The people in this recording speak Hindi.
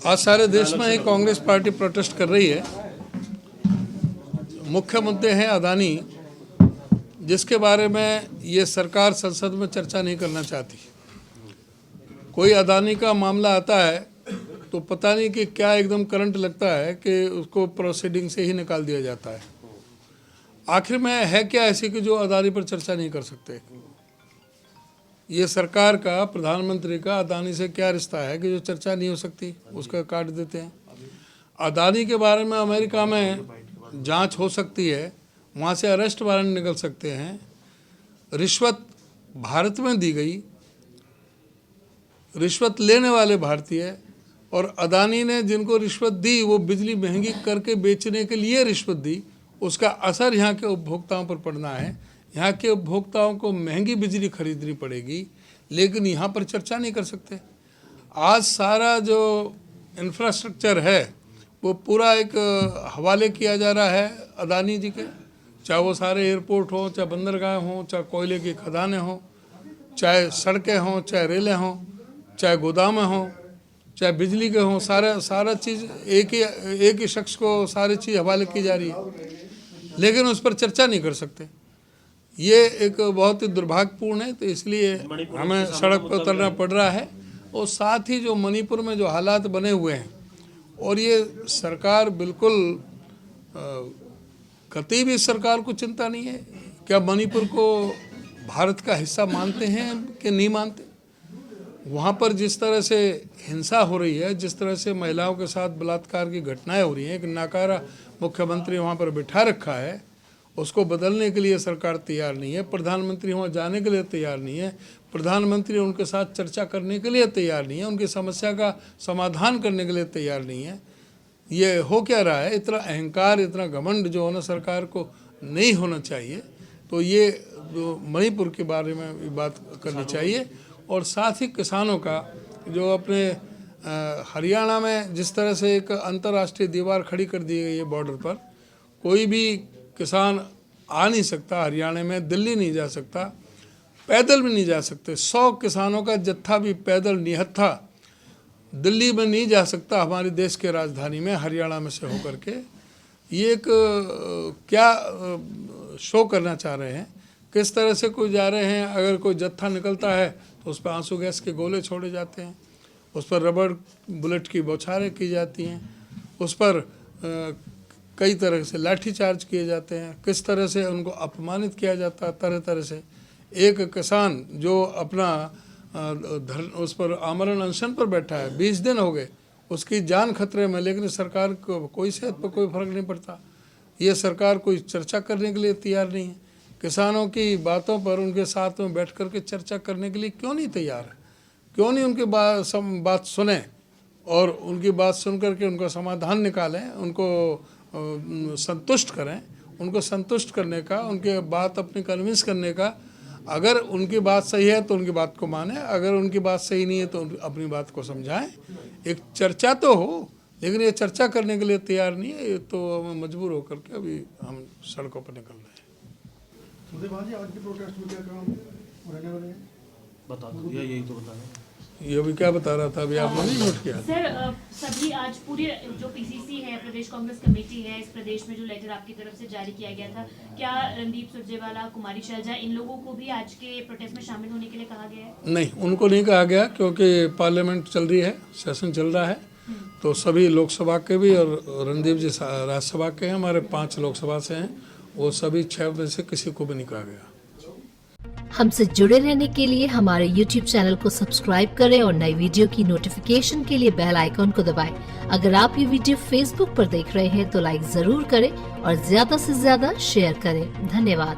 आज सारे देश में ही कांग्रेस पार्टी प्रोटेस्ट कर रही है। मुख्य मुद्दे हैं अदानी, जिसके बारे में ये सरकार संसद में चर्चा नहीं करना चाहती। कोई अदानी का मामला आता है तो पता नहीं कि क्या एकदम करंट लगता है कि उसको प्रोसीडिंग से ही निकाल दिया जाता है। आखिर में है क्या ऐसी कि जो अदानी पर चर्चा नहीं कर सकते? ये सरकार का, प्रधानमंत्री का अदानी से क्या रिश्ता है कि जो चर्चा नहीं हो सकती उसका काट देते हैं। अदानी के बारे में अमेरिका में जांच हो सकती है, वहाँ से अरेस्ट वारंट निकल सकते हैं। रिश्वत भारत में दी गई, रिश्वत लेने वाले भारतीय, और अदानी ने जिनको रिश्वत दी वो बिजली महंगी करके बेचने के लिए रिश्वत दी, उसका असर यहाँ के उपभोक्ताओं पर पड़ना है। यहाँ के उपभोक्ताओं को महंगी बिजली खरीदनी पड़ेगी, लेकिन यहाँ पर चर्चा नहीं कर सकते। आज सारा जो इंफ्रास्ट्रक्चर है वो पूरा एक हवाले किया जा रहा है अदानी जी के, चाहे वो सारे एयरपोर्ट हो, चाहे बंदरगाह हो, चाहे कोयले की खदानें हों, चाहे सड़कें हों, चाहे रेलें हों, चाहे गोदामें हों, चाहे बिजली के हों, सारा चीज़ एक ही शख्स को सारी चीज़ हवाले की जा रही है, लेकिन उस पर चर्चा नहीं कर सकते। ये एक बहुत ही दुर्भाग्यपूर्ण है। तो इसलिए हमें सड़क पर उतरना पड़ रहा है। और साथ ही जो मणिपुर में जो हालात बने हुए हैं, और ये सरकार बिल्कुल कतई भी सरकार को चिंता नहीं है। क्या मणिपुर को भारत का हिस्सा मानते हैं कि नहीं मानते? वहाँ पर जिस तरह से हिंसा हो रही है, जिस तरह से महिलाओं के साथ बलात्कार की घटनाएं हो रही हैं, एक नाकारा मुख्यमंत्री वहाँ पर बिठा रखा है, उसको बदलने के लिए सरकार तैयार नहीं है। प्रधानमंत्री वहाँ जाने के लिए तैयार नहीं है। प्रधानमंत्री उनके साथ चर्चा करने के लिए तैयार नहीं है, उनकी समस्या का समाधान करने के लिए तैयार नहीं है। ये हो क्या रहा है? इतना अहंकार, इतना घमंड जो होना सरकार को नहीं होना चाहिए। तो ये मणिपुर के बारे में भी बात करनी चाहिए। और साथ ही किसानों का जो अपने हरियाणा में जिस तरह से एक अंतर्राष्ट्रीय दीवार खड़ी कर दी गई है बॉर्डर पर, कोई भी किसान आ नहीं सकता हरियाणा में, दिल्ली नहीं जा सकता, पैदल भी नहीं जा सकते। 100 किसानों का जत्था भी पैदल निहत्था दिल्ली में नहीं जा सकता, हमारे देश के राजधानी में हरियाणा में से होकर के। ये एक क्या शो करना चाह रहे हैं? किस तरह से कोई जा रहे हैं? अगर कोई जत्था निकलता है तो उस पर आंसू गैस के गोले छोड़े जाते हैं, उस पर रबड़ बुलेट की बौछारें की जाती हैं, उस पर कई तरह से लाठी चार्ज किए जाते हैं, किस तरह से उनको अपमानित किया जाता है तरह तरह से। एक किसान जो अपना उस पर आमरण अनशन पर बैठा है, 20 दिन हो गए, उसकी जान खतरे में, लेकिन सरकार को कोई सेहत पर कोई फर्क नहीं पड़ता। ये सरकार कोई चर्चा करने के लिए तैयार नहीं है। किसानों की बातों पर उनके साथ में बैठ कर के चर्चा करने के लिए क्यों नहीं तैयार है? क्यों नहीं उनकी बात सुने और उनकी बात सुन करके उनका समाधान निकालें, उनको संतुष्ट करें। उनको संतुष्ट करने का, उनके बात अपनी कन्विंस करने का, अगर उनकी बात सही है तो उनकी बात को माने, अगर उनकी बात सही नहीं है तो अपनी बात को समझाएं। एक चर्चा तो हो, लेकिन ये चर्चा करने के लिए तैयार नहीं है। ये तो हमें मजबूर होकर के अभी हम सड़कों पर निकल रहे हैं। आज के प्रोटेस्ट में क्या काम रहने वाले हैं? बता दो, यही तो बता रहे। ये अभी क्या बता रहा था, अभी आपने नहीं नोट किया? सर, सभी आज पूरे जो पीसीसी है, प्रदेश कांग्रेस कमेटी है, इस प्रदेश में जो लेटर आपकी तरफ से जारी किया गया था, क्या रणदीप सुरजेवाला, कुमारी शैलजा, इन लोगों को भी आज के प्रोटेस्ट में शामिल होने के लिए कहा गया है? नहीं, उनको नहीं कहा गया, क्योंकि पार्लियामेंट चल रही है, सेशन चल रहा है। तो सभी लोकसभा के भी और रणदीप जी राज्यसभा के हैं, हमारे 5 लोकसभा से हैं, वो सभी 6 में से किसी को भी नहीं कहा गया। हमसे जुड़े रहने के लिए हमारे YouTube चैनल को सब्सक्राइब करें और नई वीडियो की नोटिफिकेशन के लिए बेल आइकॉन को दबाएं। अगर आप ये वीडियो Facebook पर देख रहे हैं तो लाइक जरूर करें और ज्यादा से ज्यादा शेयर करें। धन्यवाद।